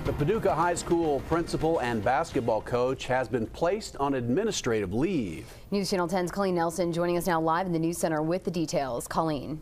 The Paducah High School principal and basketball coach has been placed on administrative leave. News Channel 10's Colleen Nelson joining us now live in the news center with the details. Colleen.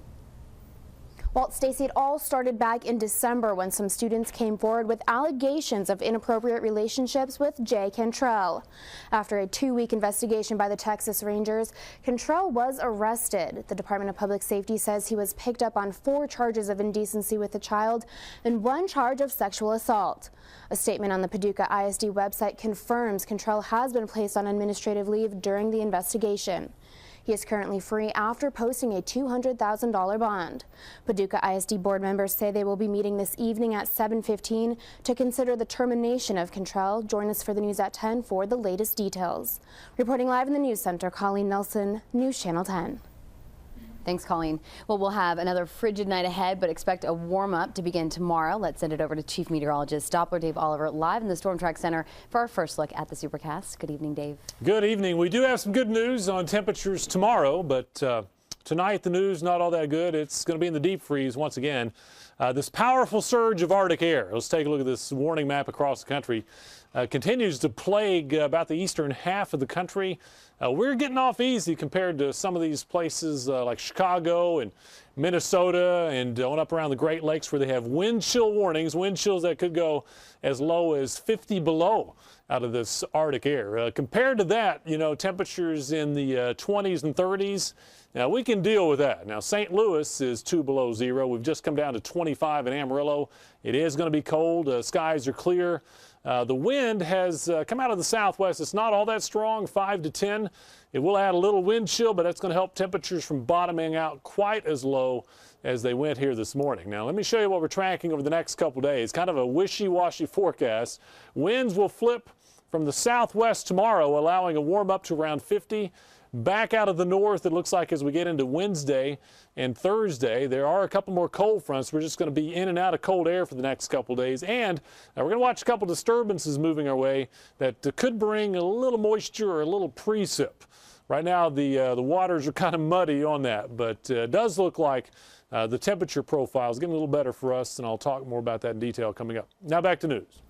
Well, Stacey, it all started back in December when some students came forward with allegations of inappropriate relationships with Jay Cantrell. After a 2-week investigation by the Texas Rangers, Cantrell was arrested. The Department of Public Safety says he was picked up on 4 charges of indecency with a child and 1 charge of sexual assault. A statement on the Paducah ISD website confirms Cantrell has been placed on administrative leave during the investigation. He is currently free after posting a $200,000 bond. Paducah ISD board members say they will be meeting this evening at 7:15 to consider the termination of Cantrell. Join us for the news at 10 for the latest details. Reporting live in the news center, Colleen Nelson, News Channel 10. Thanks, Colleen. Well, we'll have another frigid night ahead, but expect a warm-up to begin tomorrow. Let's send it over to Chief Meteorologist Doppler Dave Oliver live in the Storm Track Center for our first look at the Supercast. Good evening, Dave. Good evening. We do have some good news on temperatures tomorrow, but tonight the news not all that good. It's going to be in the deep freeze once again. This powerful surge of Arctic air, let's take a look at this warning map across the country, continues to plague about the eastern half of the country. We're getting off easy compared to some of these places like Chicago and Minnesota and on up around the Great Lakes where they have wind chill warnings, wind chills that could go as low as 50 below out of this Arctic air. Compared to that, you know, temperatures in the 20s and 30s, now we can deal with that. Now St. Louis is 2 below 0. We've just come down to 25 in Amarillo. It is going to be cold. Skies are clear. The wind has come out of the southwest. It's not all that strong, 5 to 10. It will add a little wind chill, but that's going to help temperatures from bottoming out quite as low as they went here this morning. Now, let me show you what we're tracking over the next couple days. Kind of a wishy-washy forecast. Winds will flip from the southwest tomorrow, allowing a warm up to around 50. Back out of the north, it looks like as we get into Wednesday and Thursday, there are a couple more cold fronts. We're just going to be in and out of cold air for the next couple days. And we're going to watch a couple disturbances moving our way that could bring a little moisture or a little precip. Right now, the waters are kind of muddy on that, but it does look like the temperature profile is getting a little better for us, and I'll talk more about that in detail coming up. Now back to news.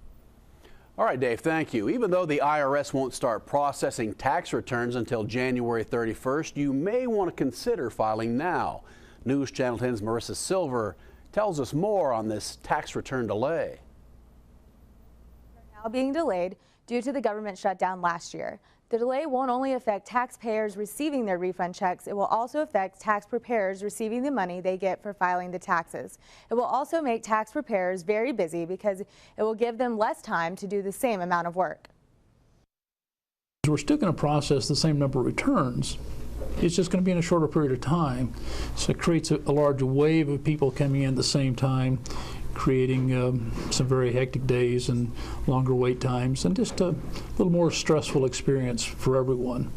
All right, Dave, thank you. Even though the IRS won't start processing tax returns until January 31st, you may want to consider filing now. News Channel 10's Marissa Silver tells us more on this tax return delay. Now being delayed due to the government shutdown last year. The delay won't only affect taxpayers receiving their refund checks, it will also affect tax preparers receiving the money they get for filing the taxes. It will also make tax preparers very busy because it will give them less time to do the same amount of work. We're still going to process the same number of returns. It's just going to be in a shorter period of time. So it creates a large wave of people coming in at the same time, creating some very hectic days and longer wait times and just a little more stressful experience for everyone.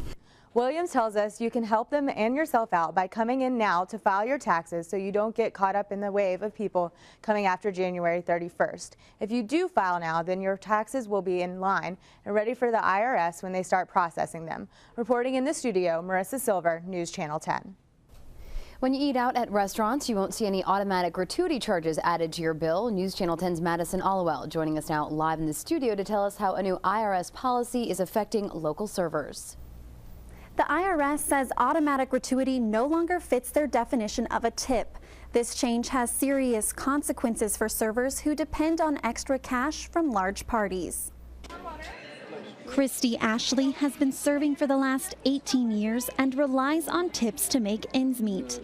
Williams tells us you can help them and yourself out by coming in now to file your taxes so you don't get caught up in the wave of people coming after January 31st. If you do file now, then your taxes will be in line and ready for the IRS when they start processing them. Reporting in the studio, Marissa Silver, News Channel 10. When you eat out at restaurants, you won't see any automatic gratuity charges added to your bill. News Channel 10's Madison Allwell joining us now live in the studio to tell us how a new IRS policy is affecting local servers. The IRS says automatic gratuity no longer fits their definition of a tip. This change has serious consequences for servers who depend on extra cash from large parties. Christy Ashley has been serving for the last 18 years and relies on tips to make ends meet.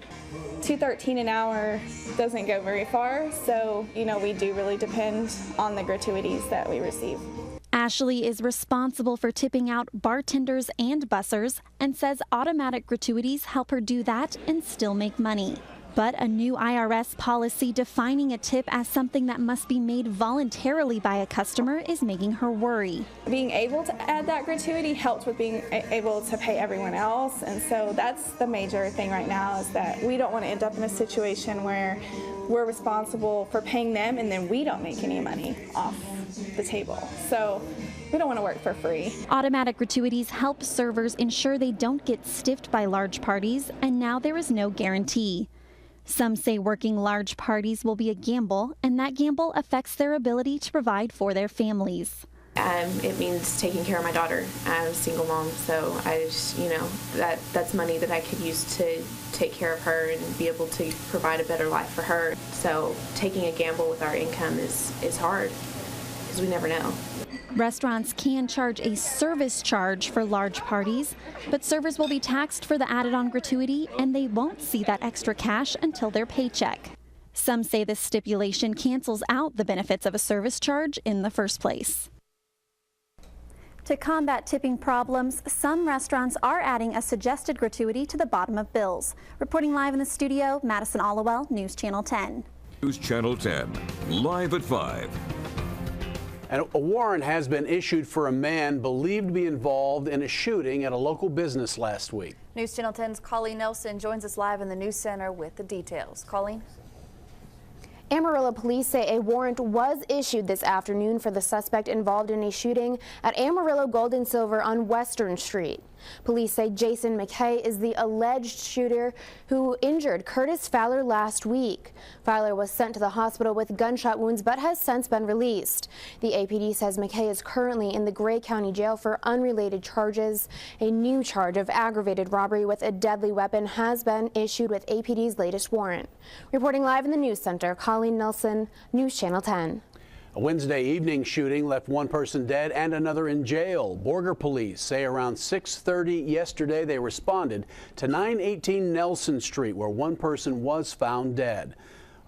$2.13 an hour doesn't go very far, so we do really depend on the gratuities that we receive. Ashley is responsible for tipping out bartenders and bussers and says automatic gratuities help her do that and still make money. But a new IRS policy defining a tip as something that must be made voluntarily by a customer is making her worry. Being able to add that gratuity helps with being able to pay everyone else, and so that's the major thing right now, is that we don't want to end up in a situation where we're responsible for paying them and then we don't make any money off the table. So we don't want to work for free. Automatic gratuities help servers ensure they don't get stiffed by large parties, and now there is no guarantee. Some say working large parties will be a gamble, and that gamble affects their ability to provide for their families. It means taking care of my daughter. I'm a single mom, so I just, that's money that I could use to take care of her and be able to provide a better life for her. So taking a gamble with our income is hard because we never know. Restaurants can charge a service charge for large parties, but servers will be taxed for the added-on gratuity, and they won't see that extra cash until their paycheck. Some say this stipulation cancels out the benefits of a service charge in the first place. To combat tipping problems, some restaurants are adding a suggested gratuity to the bottom of bills. Reporting live in the studio, Madison Allowell, News Channel 10. News Channel 10, live at 5. And a warrant has been issued for a man believed to be involved in a shooting at a local business last week. News Channel 10's Colleen Nelson joins us live in the news center with the details. Colleen? Amarillo police say a warrant was issued this afternoon for the suspect involved in a shooting at Amarillo Gold and Silver on Western Street. Police say Jason McKay is the alleged shooter who injured Curtis Fowler last week. Fowler was sent to the hospital with gunshot wounds but has since been released. The APD says McKay is currently in the Gray County Jail for unrelated charges. A new charge of aggravated robbery with a deadly weapon has been issued with APD's latest warrant. Reporting live in the news center, Colleen Nelson, News Channel 10. A Wednesday evening shooting left one person dead and another in jail. Borger police say around 6:30 yesterday they responded to 918 Nelson Street where one person was found dead.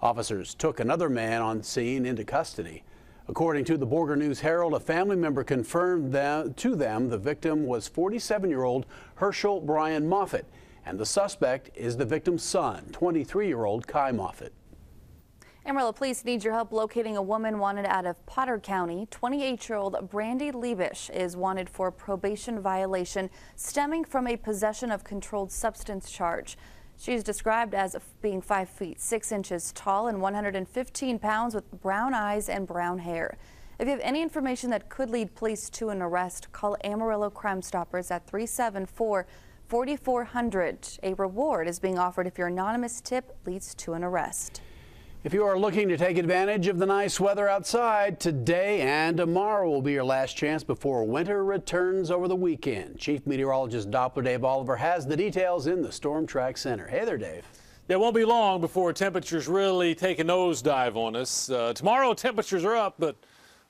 Officers took another man on scene into custody. According to the Borger News-Herald, a family member confirmed to them the victim was 47-year-old Herschel Brian Moffitt, and the suspect is the victim's son, 23-year-old Kai Moffitt. Amarillo police need your help locating a woman wanted out of Potter County. 28-year-old Brandy Liebisch is wanted for probation violation stemming from a possession of controlled substance charge. She's described as being 5 feet 6 inches tall and 115 pounds with brown eyes and brown hair. If you have any information that could lead police to an arrest, call Amarillo Crime Stoppers at 374-4400. A reward is being offered if your anonymous tip leads to an arrest. If you are looking to take advantage of the nice weather outside, today and tomorrow will be your last chance before winter returns over the weekend. Chief Meteorologist Doppler Dave Oliver has the details in the Storm Track Center. Hey there, Dave. It won't be long before temperatures really take a nosedive on us. Tomorrow temperatures are up, but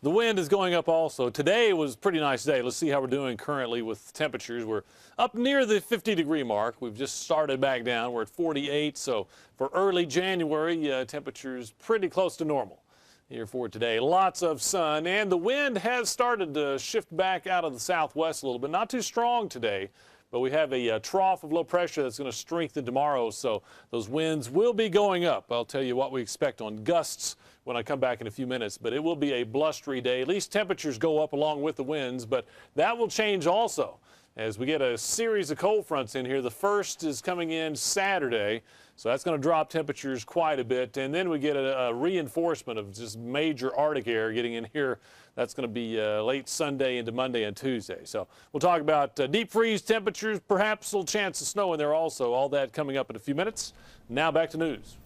the wind is going up also. Today was a pretty nice day. Let's see how we're doing currently with temperatures. We're up near the 50-degree mark. We've just started back down. We're at 48, so for early January, temperatures pretty close to normal here for today. Lots of sun, and the wind has started to shift back out of the southwest a little bit. Not too strong today, but we have a trough of low pressure that's going to strengthen tomorrow, so those winds will be going up. I'll tell you what we expect on gusts when I come back in a few minutes, but it will be a blustery day. At least temperatures go up along with the winds, but that will change also as we get a series of cold fronts in here. The first is coming in Saturday, so that's going to drop temperatures quite a bit, and then we get a reinforcement of just major Arctic air getting in here. That's going to be late Sunday into Monday and Tuesday. So we'll talk about deep freeze temperatures, perhaps a little chance of snow in there also. All that coming up in a few minutes. Now back to news.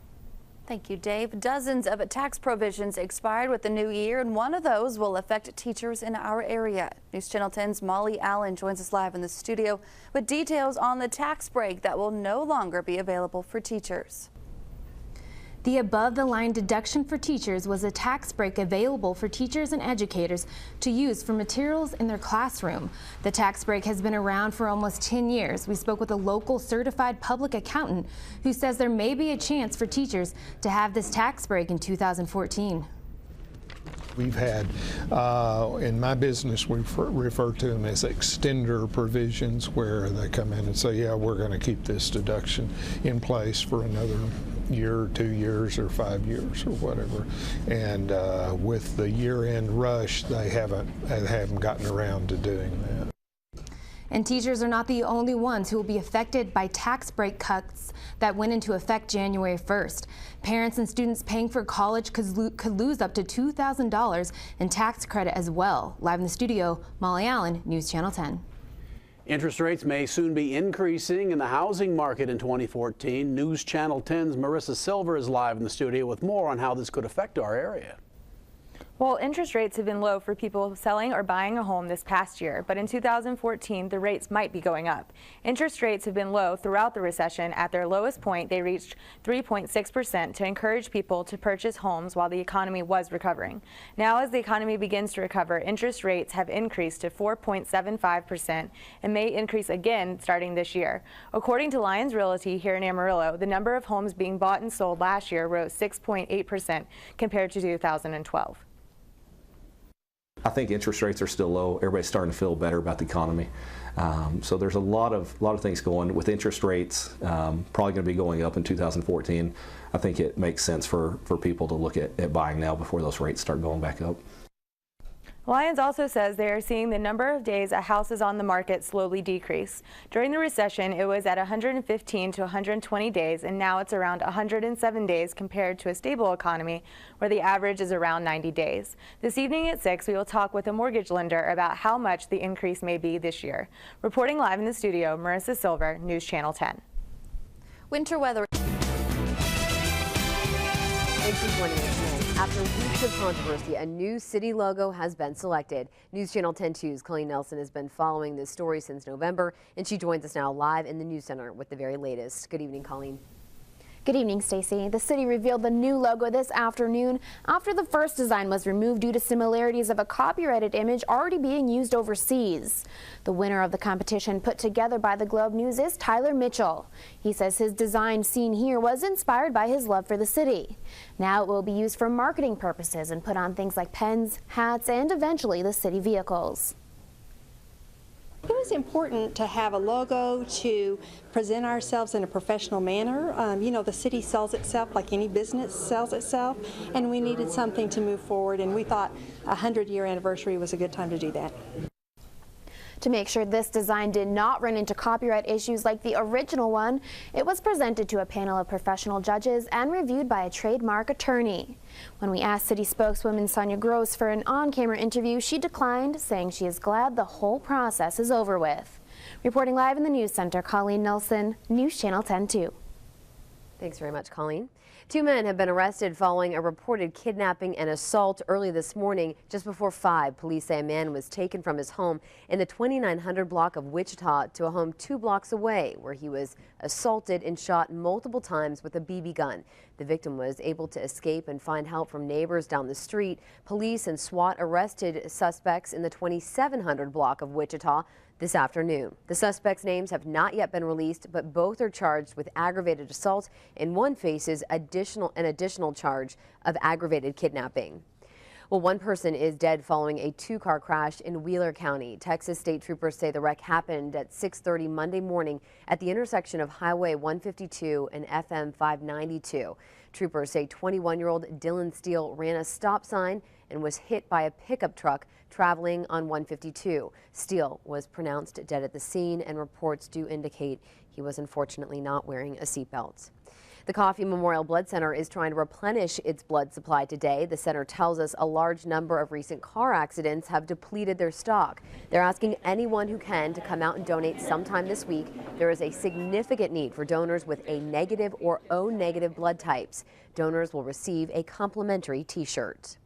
Thank you, Dave. Dozens of tax provisions expired with the new year, and one of those will affect teachers in our area. News Channel 10's Molly Allen joins us live in the studio with details on the tax break that will no longer be available for teachers. The above-the-line deduction for teachers was a tax break available for teachers and educators to use for materials in their classroom. The tax break has been around for almost 10 years. We spoke with a local certified public accountant who says there may be a chance for teachers to have this tax break in 2014. We've had, in my business, we refer to them as extender provisions, where they come in and say, yeah, we're going to keep this deduction in place for another year or 2 years or 5 years or whatever. And with the year-end rush, they haven't gotten around to doing that. And teachers are not the only ones who will be affected by tax break cuts that went into effect January 1st. Parents and students paying for college could lose up to $2,000 in tax credit as well. Live in the studio, Molly Allen, News Channel 10. Interest rates may soon be increasing in the housing market in 2014. News Channel 10's Marissa Silver is live in the studio with more on how this could affect our area. Well, interest rates have been low for people selling or buying a home this past year, but in 2014, the rates might be going up. Interest rates have been low throughout the recession. At their lowest point, they reached 3.6% to encourage people to purchase homes while the economy was recovering. Now, as the economy begins to recover, interest rates have increased to 4.75% and may increase again starting this year. According to Lyons Realty here in Amarillo, the number of homes being bought and sold last year rose 6.8% compared to 2012. I think interest rates are still low. Everybody's starting to feel better about the economy. So there's a lot of things going with interest rates. Probably going to be going up in 2014. I think it makes sense for people to look at buying now before those rates start going back up. Lyons also says they are seeing the number of days a house is on the market slowly decrease. During the recession, it was at 115 to 120 days, and now it's around 107 days compared to a stable economy where the average is around 90 days. This evening at 6, we will talk with a mortgage lender about how much the increase may be this year. Reporting live in the studio, Marissa Silver, News Channel 10. Winter weather. Thanks for joining us tonight. After weeks of controversy, a new city logo has been selected. News Channel 10-2's Colleen Nelson has been following this story since November, and she joins us now live in the News Center with the very latest. Good evening, Colleen. Good evening, Stacy. The city revealed the new logo this afternoon after the first design was removed due to similarities of a copyrighted image already being used overseas. The winner of the competition put together by the Globe News is Tyler Mitchell. He says his design seen here was inspired by his love for the city. Now it will be used for marketing purposes and put on things like pens, hats, and eventually the city vehicles. It was important to have a logo to present ourselves in a professional manner. You know, the city sells itself like any business sells itself, and we needed something to move forward, and we thought a 100-year anniversary was a good time to do that. To make sure this design did not run into copyright issues like the original one, it was presented to a panel of professional judges and reviewed by a trademark attorney. When we asked city spokeswoman Sonia Gross for an on-camera interview, she declined, saying she is glad the whole process is over with. Reporting live in the News Center, Colleen Nelson, News Channel 10-2. Thanks very much, Colleen. 2 men have been arrested following a reported kidnapping and assault early this morning. Just before 5, police say a man was taken from his home in the 2900 block of Wichita to a home 2 blocks away, where he was assaulted and shot multiple times with a BB gun. The victim was able to escape and find help from neighbors down the street. Police and SWAT arrested suspects in the 2700 block of Wichita this afternoon. The suspects' names have not yet been released, but both are charged with aggravated assault, and one faces an additional charge of aggravated kidnapping. Well, one person is dead following a 2-car crash in Wheeler County. Texas state troopers say the wreck happened at 6:30 Monday morning at the intersection of Highway 152 and FM 592. Troopers say 21-year-old Dylan Steele ran a stop sign and was hit by a pickup truck traveling on 152. Steele was pronounced dead at the scene, and reports do indicate he was unfortunately not wearing a seatbelt. The Coffee Memorial Blood Center is trying to replenish its blood supply today. The center tells us a large number of recent car accidents have depleted their stock. They're asking anyone who can to come out and donate sometime this week. There is a significant need for donors with A negative or O negative blood types. Donors will receive a complimentary T-shirt.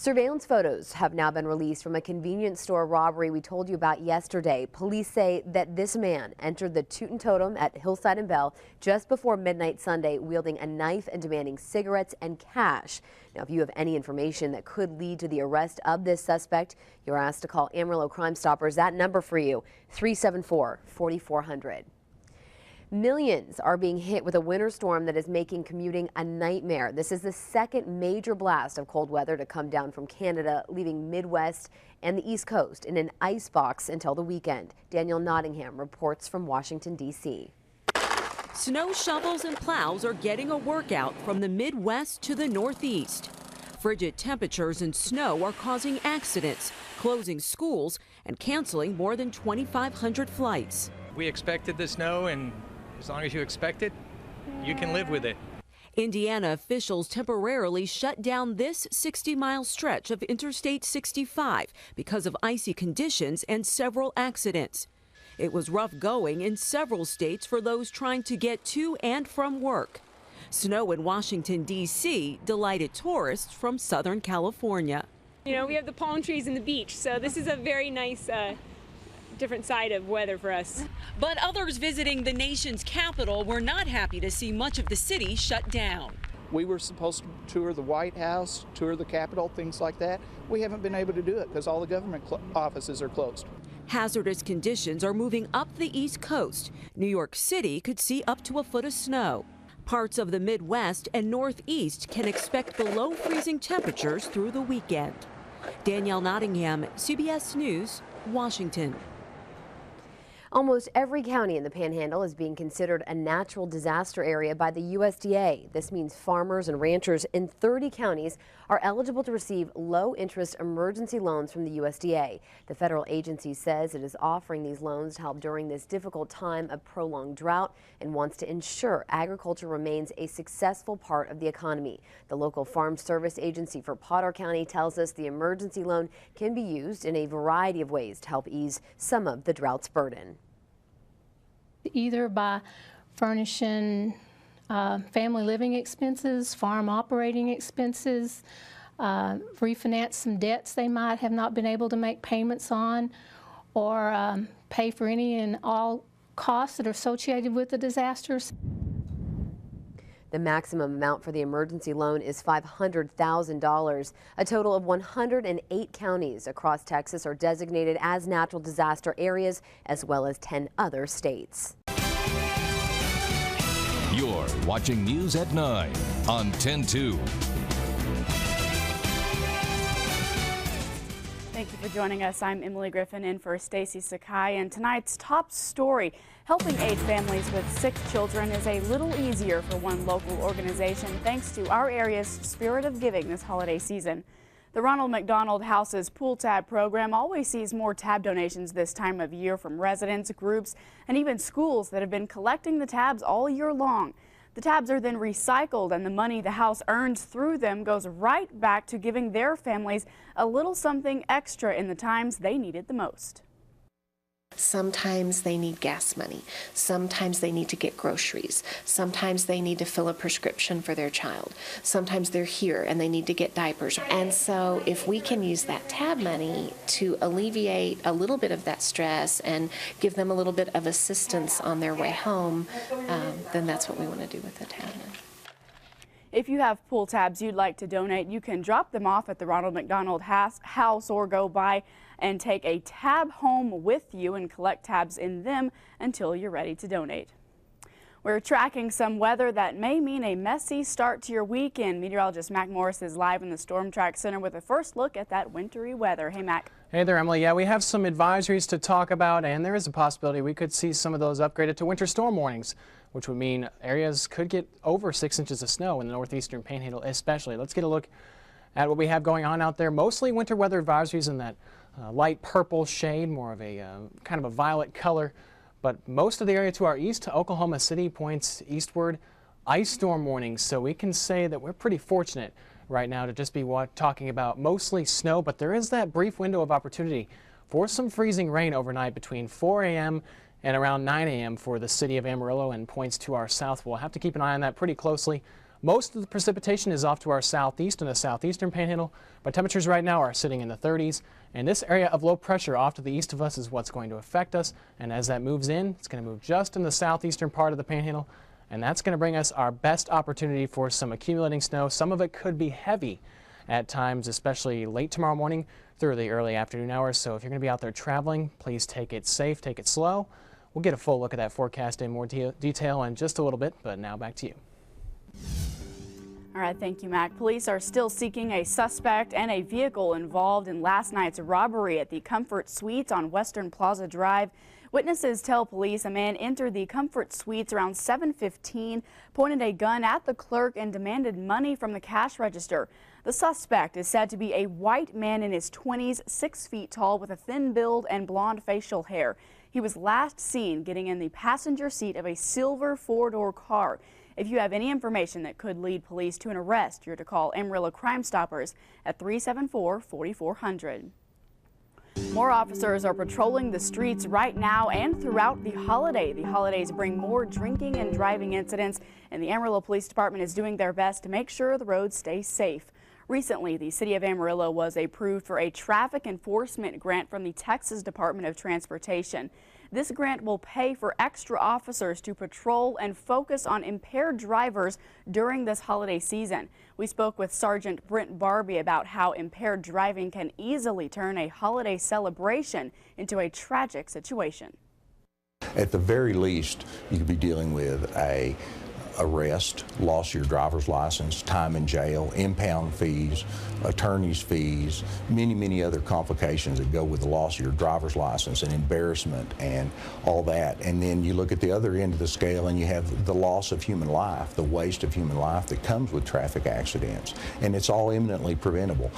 Surveillance photos have now been released from a convenience store robbery we told you about yesterday. Police say that this man entered the Tootin' Totem at Hillside and Bell just before midnight Sunday, wielding a knife and demanding cigarettes and cash. Now, if you have any information that could lead to the arrest of this suspect, you're asked to call Amarillo Crime Stoppers. That number for you, 374-4400. Millions are being hit with a winter storm that is making commuting a nightmare. This is the second major blast of cold weather to come down from Canada, leaving Midwest and the East Coast in an icebox until the weekend. Daniel Nottingham reports from Washington, D.C. Snow shovels and plows are getting a workout from the Midwest to the Northeast. Frigid temperatures and snow are causing accidents, closing schools, and canceling more than 2,500 flights. We expected the snow, and as long as you expect it, you can live with it. Indiana officials temporarily shut down this 60-mile stretch of Interstate 65 because of icy conditions and several accidents. It was rough going in several states for those trying to get to and from work. Snow in Washington, D.C. delighted tourists from Southern California. You know, we have the palm trees and the beach, so this is a very nice different side of weather for us. But others visiting the nation's capital were not happy to see much of the city shut down. We were supposed to tour the White House, tour the Capitol, things like that. We haven't been able to do it because all the government offices are closed. Hazardous conditions are moving up the East Coast. New York City could see up to a foot of snow. Parts of the Midwest and Northeast can expect below freezing temperatures through the weekend. Danielle Nottingham, CBS News, Washington. Almost every county in the Panhandle is being considered a natural disaster area by the USDA. This means farmers and ranchers in 30 counties are eligible to receive low-interest emergency loans from the USDA. The federal agency says it is offering these loans to help during this difficult time of prolonged drought and wants to ensure agriculture remains a successful part of the economy. The local Farm Service Agency for Potter County tells us the emergency loan can be used in a variety of ways to help ease some of the drought's burden. Either by furnishing family living expenses, farm operating expenses, refinance some debts they might have not been able to make payments on, or pay for any and all costs that are associated with the disasters. The maximum amount for the emergency loan is $500,000. A total of 108 counties across Texas are designated as natural disaster areas, as well as 10 other states. You're watching News at 9 on 10-2. Thank you for joining us. I'm Emily Griffin in for Stacy Sakai, and tonight's top story: helping aid families with sick children is a little easier for one local organization thanks to our area's spirit of giving this holiday season. The Ronald McDonald House's Pool Tab program always sees more tab donations this time of year from residents, groups, and even schools that have been collecting the tabs all year long. The tabs are then recycled, and the money the house earns through them goes right back to giving their families a little something extra in the times they need it the most. Sometimes they need gas money. Sometimes they need to get groceries. Sometimes they need to fill a prescription for their child. Sometimes they're here and they need to get diapers. And so if we can use that tab money to alleviate a little bit of that stress and give them a little bit of assistance on their way home, then that's what we want to do with the tab money. If you have pool tabs you'd like to donate, you can drop them off at the Ronald McDonald House or go by and take a tab home with you and collect tabs in them until you're ready to donate. We're tracking some weather that may mean a messy start to your weekend. Meteorologist Mac Morris is live in the Storm Track Center with a first look at that wintry weather. Hey, Mac. Hey there, Emily. Yeah, we have some advisories to talk about, and there is a possibility we could see some of those upgraded to winter storm warnings, which would mean areas could get over 6 inches of snow in the northeastern Panhandle especially. Let's get a look at what we have going on out there. Mostly winter weather advisories in that light purple shade, more of a kind of a violet color. But most of the area to our east to Oklahoma City points eastward. Ice storm warnings, so we can say that we're pretty fortunate right now to just be talking about mostly snow, but there is that brief window of opportunity for some freezing rain overnight between 4 a.m. and around 9 a.m. for the city of Amarillo and points to our south. We'll have to keep an eye on that pretty closely. Most of the precipitation is off to our southeast and the southeastern Panhandle, but temperatures right now are sitting in the 30s. And this area of low pressure off to the east of us is what's going to affect us. And as that moves in, it's going to move just in the southeastern part of the Panhandle. And that's going to bring us our best opportunity for some accumulating snow. Some of it could be heavy at times, especially late tomorrow morning through the early afternoon hours. So if you're going to be out there traveling, please take it safe, take it slow. We'll get a full look at that forecast in more detail in just a little bit, but now back to you. All right, thank you, Mac. Police are still seeking a suspect and a vehicle involved in last night's robbery at the Comfort Suites on Western Plaza Drive. Witnesses tell police a man entered the Comfort Suites around 7:15, pointed a gun at the clerk and demanded money from the cash register. The suspect is said to be a white man in his 20s, 6 feet tall, with a thin build and blonde facial hair. He was last seen getting in the passenger seat of a silver 4-door car. If you have any information that could lead police to an arrest, you're to call Amarillo Crime Stoppers at 374-4400. More officers are patrolling the streets right now and throughout the holiday. The holidays bring more drinking and driving incidents, and the Amarillo Police Department is doing their best to make sure the roads stay safe. Recently, the city of Amarillo was approved for a traffic enforcement grant from the Texas Department of Transportation. This grant will pay for extra officers to patrol and focus on impaired drivers during this holiday season. We spoke with Sergeant Brent Barbie about how impaired driving can easily turn a holiday celebration into a tragic situation. At the very least, you could be dealing with a arrest, loss of your driver's license, time in jail, impound fees, attorney's fees, many other complications that go with the loss of your driver's license and embarrassment and all that. And then you look at the other end of the scale and you have the loss of human life, the waste of human life that comes with traffic accidents. And it's all imminently preventable.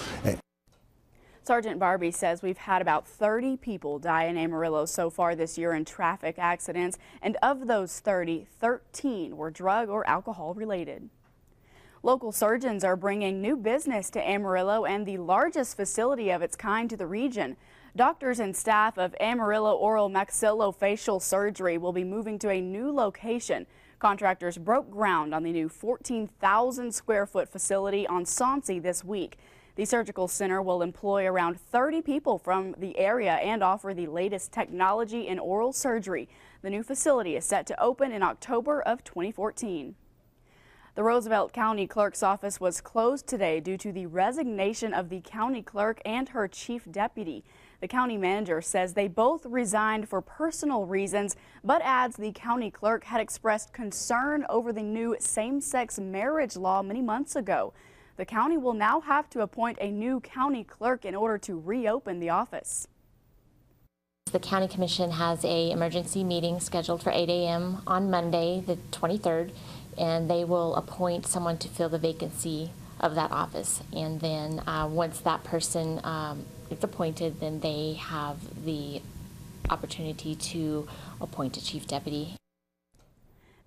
Sergeant Barbie says we've had about 30 people die in Amarillo so far this year in traffic accidents, and of those 30, 13 were drug or alcohol related. Local surgeons are bringing new business to Amarillo and the largest facility of its kind to the region. Doctors and staff of Amarillo Oral Maxillofacial Surgery will be moving to a new location. Contractors broke ground on the new 14,000 square foot facility on Soncy this week. The surgical center will employ around 30 people from the area and offer the latest technology in oral surgery. The new facility is set to open in October of 2014. The Roosevelt County Clerk's office was closed today due to the resignation of the county clerk and her chief deputy. The county manager says they both resigned for personal reasons, but adds the county clerk had expressed concern over the new same-sex marriage law many months ago. The county will now have to appoint a new county clerk in order to reopen the office. The County Commission has an emergency meeting scheduled for 8 a.m. on Monday, the 23rd, and they will appoint someone to fill the vacancy of that office. And then once that person is appointed, then they have the opportunity to appoint a chief deputy.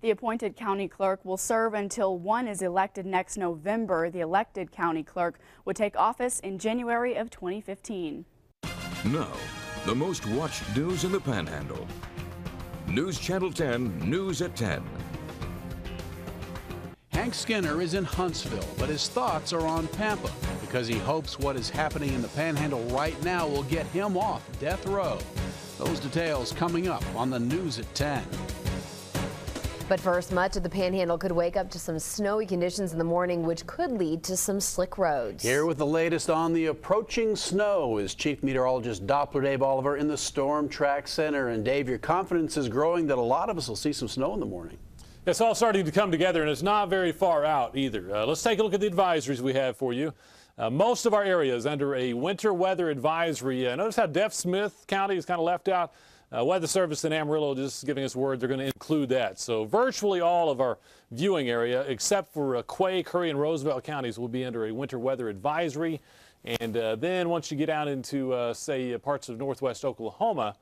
The appointed county clerk will serve until one is elected next November. The elected county clerk would take office in January of 2015. Now, the most watched news in the Panhandle. News Channel 10, News at 10. Hank Skinner is in Huntsville, but his thoughts are on Pampa because he hopes what is happening in the Panhandle right now will get him off death row. Those details coming up on the News at 10. But first, much of the Panhandle could wake up to some snowy conditions in the morning, which could lead to some slick roads. Here with the latest on the approaching snow is Chief Meteorologist Doppler Dave Oliver in the Storm Track Center. And Dave, your confidence is growing that a lot of us will see some snow in the morning. It's all starting to come together, and it's not very far out either. Let's take a look at the advisories we have for you. Most of our areas under a winter weather advisory. Notice how Deaf Smith County is kind of left out. Weather Service in Amarillo just giving us word they're going to include that. So virtually all of our viewing area, except for Quay, Curry, and Roosevelt counties, will be under a winter weather advisory. And then once you get out into, say, parts of northwest Oklahoma,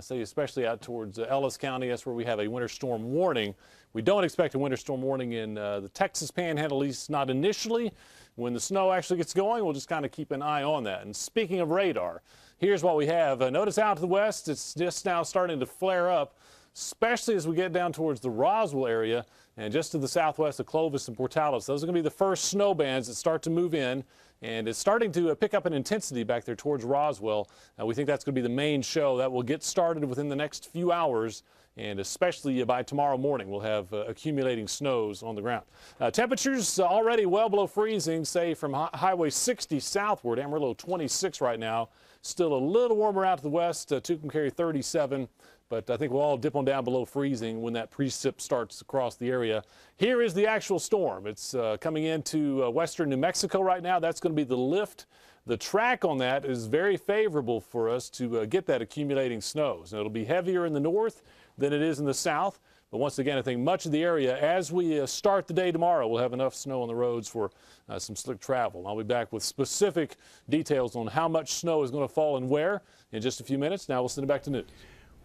say especially out towards Ellis County, that's where we have a winter storm warning. We don't expect a winter storm warning in the Texas Panhandle, at least not initially. When the snow actually gets going, we'll just kind of keep an eye on that. And speaking of radar, here's what we have. Notice out to the west, it's just now starting to flare up, especially as we get down towards the Roswell area and just to the southwest of Clovis and Portales. Those are going to be the first snow bands that start to move in, and it's starting to pick up in intensity back there towards Roswell. We think that's going to be the main show that will get started within the next few hours, and especially by tomorrow morning we'll have accumulating snows on the ground. Temperatures already well below freezing, say from Highway 60 southward. Amarillo 26 right now. Still a little warmer out to the west. Tucumcari 37. But I think we'll all dip on down below freezing when that precip starts across the area. Here is the actual storm. It's coming into western New Mexico right now. That's going to be the lift. The track on that is very favorable for us to get that accumulating snows. Now, it'll be heavier in the north than it is in the south. But once again, I think much of the area, as we start the day tomorrow, we'll have enough snow on the roads for some slick travel. I'll be back with specific details on how much snow is going to fall and where in just a few minutes. Now we'll send it back to news.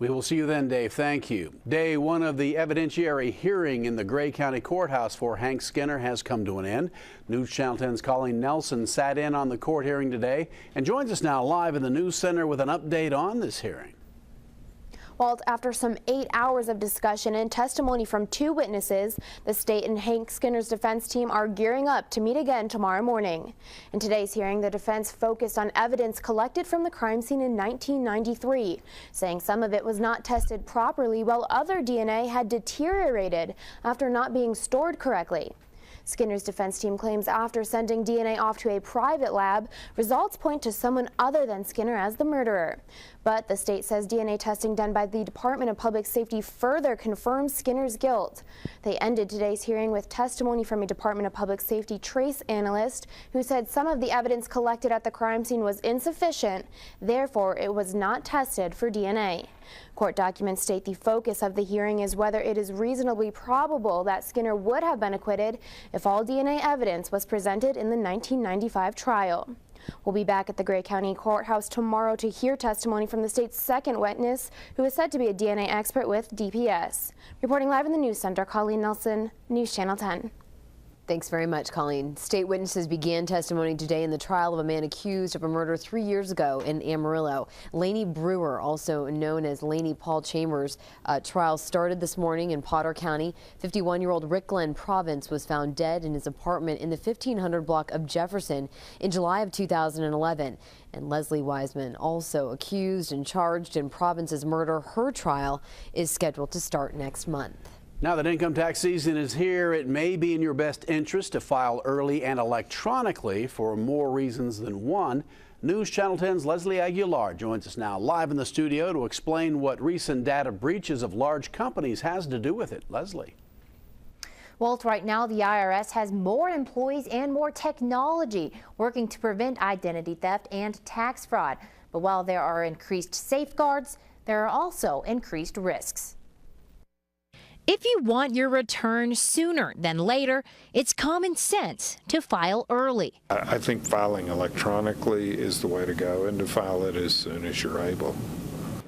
We will see you then, Dave. Thank you. Day one of the evidentiary hearing in the Gray County Courthouse for Hank Skinner has come to an end. News Channel 10's Colleen Nelson sat in on the court hearing today and joins us now live in the News Center with an update on this hearing. Walt, after some 8 hours of discussion and testimony from 2 witnesses, the state and Hank Skinner's defense team are gearing up to meet again tomorrow morning. In today's hearing, the defense focused on evidence collected from the crime scene in 1993, saying some of it was not tested properly while other DNA had deteriorated after not being stored correctly. Skinner's defense team claims after sending DNA off to a private lab, results point to someone other than Skinner as the murderer. But the state says DNA testing done by the Department of Public Safety further confirms Skinner's guilt. They ended today's hearing with testimony from a Department of Public Safety trace analyst who said some of the evidence collected at the crime scene was insufficient, therefore it was not tested for DNA. Court documents state the focus of the hearing is whether it is reasonably probable that Skinner would have been acquitted if all DNA evidence was presented in the 1995 trial. We'll be back at the Gray County Courthouse tomorrow to hear testimony from the state's second witness, who is said to be a DNA expert with DPS. Reporting live in the News Center, Colleen Nelson, News Channel 10. Thanks very much, Colleen. State witnesses began testimony today in the trial of a man accused of a murder 3 years ago in Amarillo. Laney Brewer, also known as Laney Paul Chambers, trial started this morning in Potter County. 51-year-old Rick Glenn Province was found dead in his apartment in the 1500 block of Jefferson in July of 2011. And Leslie Wiseman, also accused and charged in Province's murder. Her trial is scheduled to start next month. Now that income tax season is here, it may be in your best interest to file early and electronically for more reasons than one. News Channel 10's Leslie Aguilar joins us now live in the studio to explain what recent data breaches of large companies has to do with it. Leslie. Walt, right now the IRS has more employees and more technology working to prevent identity theft and tax fraud. But while there are increased safeguards, there are also increased risks. If you want your return sooner than later, it's common sense to file early. I think filing electronically is the way to go, and to file it as soon as you're able.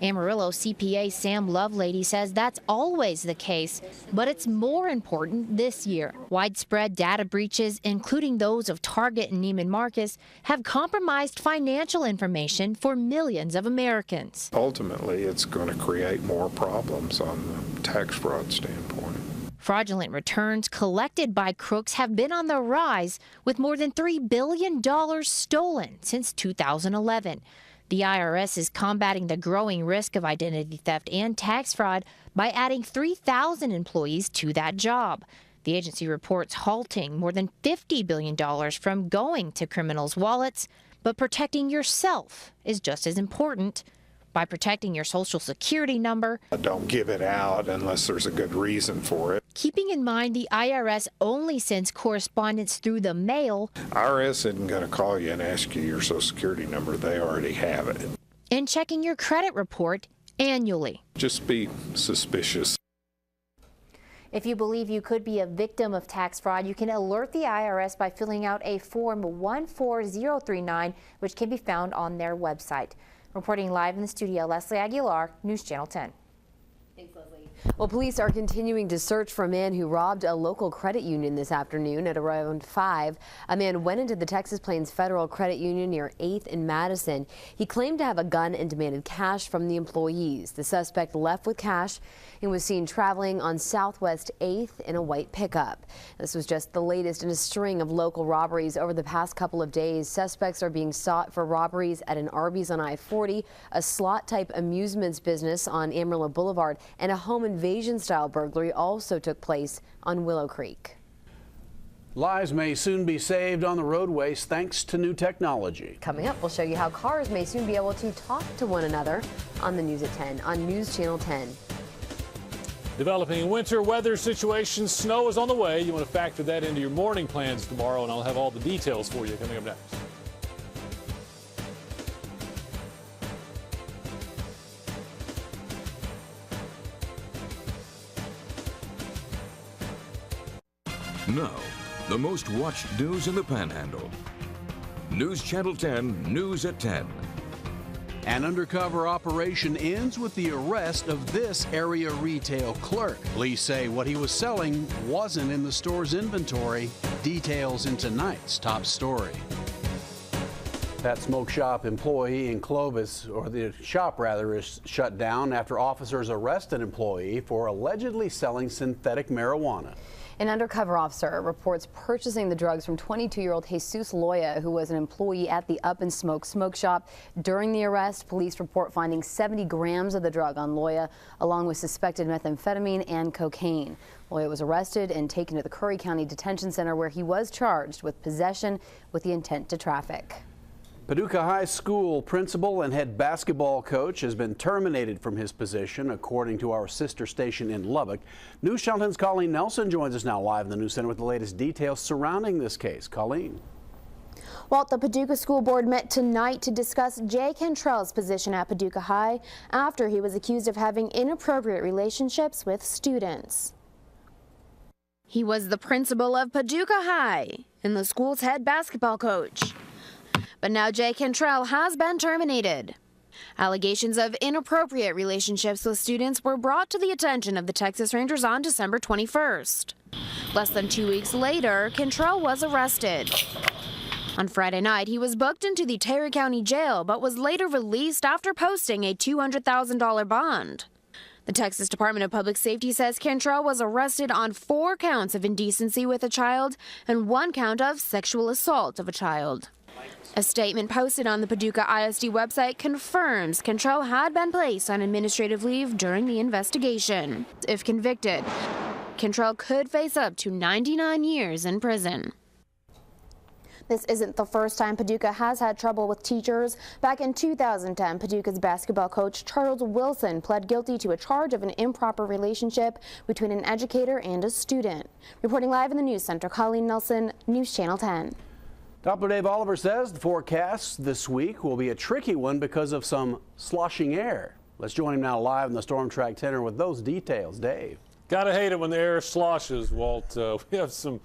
Amarillo CPA Sam Lovelady says that's always the case, but it's more important this year. Widespread data breaches, including those of Target and Neiman Marcus, have compromised financial information for millions of Americans. Ultimately, it's going to create more problems on the tax fraud standpoint. Fraudulent returns collected by crooks have been on the rise, with more than $3 billion stolen since 2011. The IRS is combating the growing risk of identity theft and tax fraud by adding 3,000 employees to that job. The agency reports halting more than $50 billion from going to criminals' wallets, but protecting yourself is just as important. By protecting your Social Security number, Don't give it out unless there's a good reason for it. keeping in mind the IRS only sends correspondence through the mail, IRS isn't going to call you and ask you your Social Security number. They already have it. and checking your credit report annually. Just be suspicious. If you believe you could be a victim of tax fraud, you can alert the IRS by filling out a Form 14039, which can be found on their website. Reporting live in the studio, Leslie Aguilar, News Channel 10. Thanks, Leslie. Well, police are continuing to search for a man who robbed a local credit union this afternoon at around 5. A man went into the Texas Plains Federal Credit Union near 8th and Madison. He claimed to have a gun and demanded cash from the employees. The suspect left with cash and was seen traveling on Southwest 8th in a white pickup. This was just the latest in a string of local robberies over the past couple of days. Suspects are being sought for robberies at an Arby's on I-40, a slot-type amusements business on Amarillo Boulevard, and a home invasion-style burglary also took place on Willow Creek. Lives may soon be saved on the roadways thanks to new technology. Coming up, we'll show you how cars may soon be able to talk to one another on the News at 10 on News Channel 10. Developing winter weather situations. Snow is on the way. You want to factor that into your morning plans tomorrow, and I'll have all the details for you coming up next. Now, the most watched news in the Panhandle. News Channel 10, News at 10. An undercover operation ends with the arrest of this area retail clerk. Police say what he was selling wasn't in the store's inventory. Details in tonight's top story. That smoke shop employee in Clovis, or the shop rather, is shut down after officers arrest an employee for allegedly selling synthetic marijuana. An undercover officer reports purchasing the drugs from 22-year-old Jesus Loya, who was an employee at the Up and Smoke smoke shop. During the arrest, police report finding 70 grams of the drug on Loya, along with suspected methamphetamine and cocaine. Loya was arrested and taken to the Curry County Detention Center, where he was charged with possession with the intent to traffic. Paducah High School principal and head basketball coach has been terminated from his position, according to our sister station in Lubbock. News Channel 10's Colleen Nelson joins us now live in the News Center with the latest details surrounding this case. Colleen. Well, the Paducah School Board met tonight to discuss Jay Cantrell's position at Paducah High after he was accused of having inappropriate relationships with students. He was the principal of Paducah High and the school's head basketball coach. But now Jay Cantrell has been terminated. Allegations of inappropriate relationships with students were brought to the attention of the Texas Rangers on December 21st. Less than 2 weeks later, Cantrell was arrested. On Friday night, he was booked into the Terry County Jail, but was later released after posting a $200,000 bond. The Texas Department of Public Safety says Cantrell was arrested on 4 counts of indecency with a child and 1 count of sexual assault of a child. A statement posted on the Paducah ISD website confirms Cantrell had been placed on administrative leave during the investigation. If convicted, Cantrell could face up to 99 years in prison. This isn't the first time Paducah has had trouble with teachers. Back in 2010, Paducah's basketball coach Charles Wilson pled guilty to a charge of an improper relationship between an educator and a student. Reporting live in the News Center, Colleen Nelson, News Channel 10. Doppler Dave Oliver says the forecast this week will be a tricky one because of some sloshing air. Let's join him now live in the Storm Track Center with those details. Dave. Gotta hate it when the air sloshes, Walt. We have some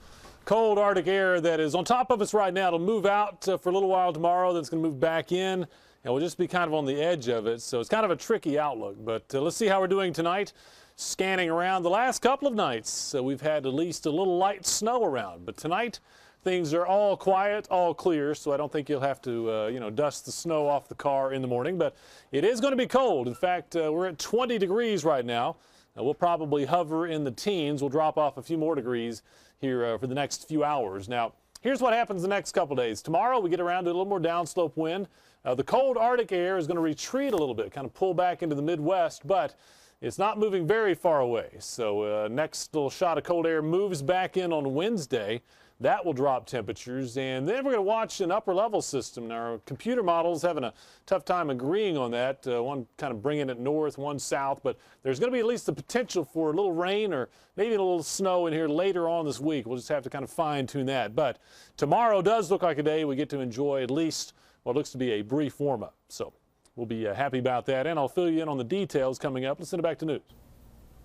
cold Arctic air that is on top of us right now. It'll move out for a little while tomorrow, then it's going to move back in, and we'll just be kind of on the edge of it. So it's kind of a tricky outlook, but let's see how we're doing tonight. Scanning around the last couple of nights, we've had at least a little light snow around, but tonight things are all quiet, all clear, so I don't think you'll have to, dust the snow off the car in the morning. But it is going to be cold. In fact, we're at 20 degrees right now. We'll probably hover in the teens. We'll drop off a few more degrees here for the next few hours. Now, here's what happens the next couple days. Tomorrow, we get around to a little more downslope wind. The cold Arctic air is going to retreat a little bit, kind of pull back into the Midwest, but it's not moving very far away. So next little shot of cold air moves back in on Wednesday. That will drop temperatures, and then we're going to watch an upper level system. Now, our computer model's having a tough time agreeing on that. One kind of bringing it north, one south, but there's going to be at least the potential for a little rain or maybe a little snow in here later on this week. We'll just have to kind of fine tune that. But tomorrow does look like a day we get to enjoy at least what looks to be a brief warm up. So we'll be happy about that, and I'll fill you in on the details coming up. Let's send it back to news.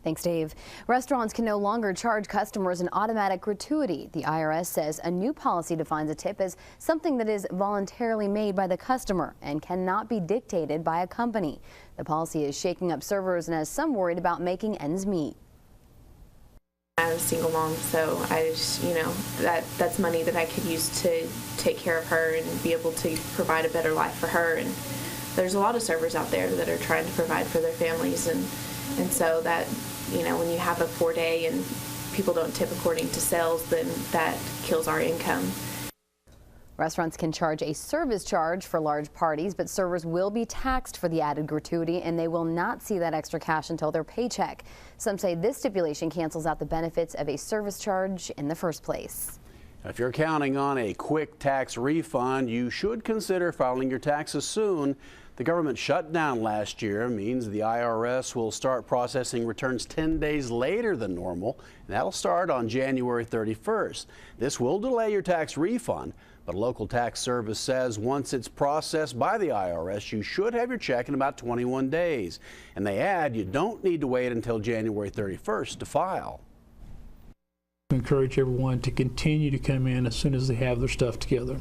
Thanks, Dave. Restaurants can no longer charge customers an automatic gratuity. The IRS says a new policy defines a tip as something that is voluntarily made by the customer and cannot be dictated by a company. The policy is shaking up servers and has some worried about making ends meet. I'm a single mom, so I just, that's money that I could use to take care of her and be able to provide a better life for her. And there's a lot of servers out there that are trying to provide for their families, and so that, when you have a poor day and people don't tip according to sales, then that kills our income. Restaurants can charge a service charge for large parties, but servers will be taxed for the added gratuity, and they will not see that extra cash until their paycheck. Some say this stipulation cancels out the benefits of a service charge in the first place. If you're counting on a quick tax refund, you should consider filing your taxes soon. The government shutdown last year means the IRS will start processing returns 10 days later than normal, and that'll start on January 31st. This will delay your tax refund, but a local tax service says once it's processed by the IRS, you should have your check in about 21 days. And they add you don't need to wait until January 31st to file. Encourage everyone to continue to come in as soon as they have their stuff together.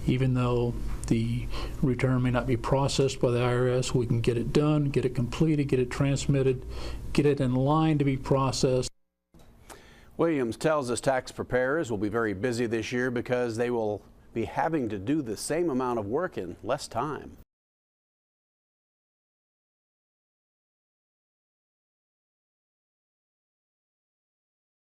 even though the return may not be processed by the IRS, we can get it done, get it completed, get it transmitted, get it in line to be processed. Williams tells us tax preparers will be very busy this year because they will be having to do the same amount of work in less time.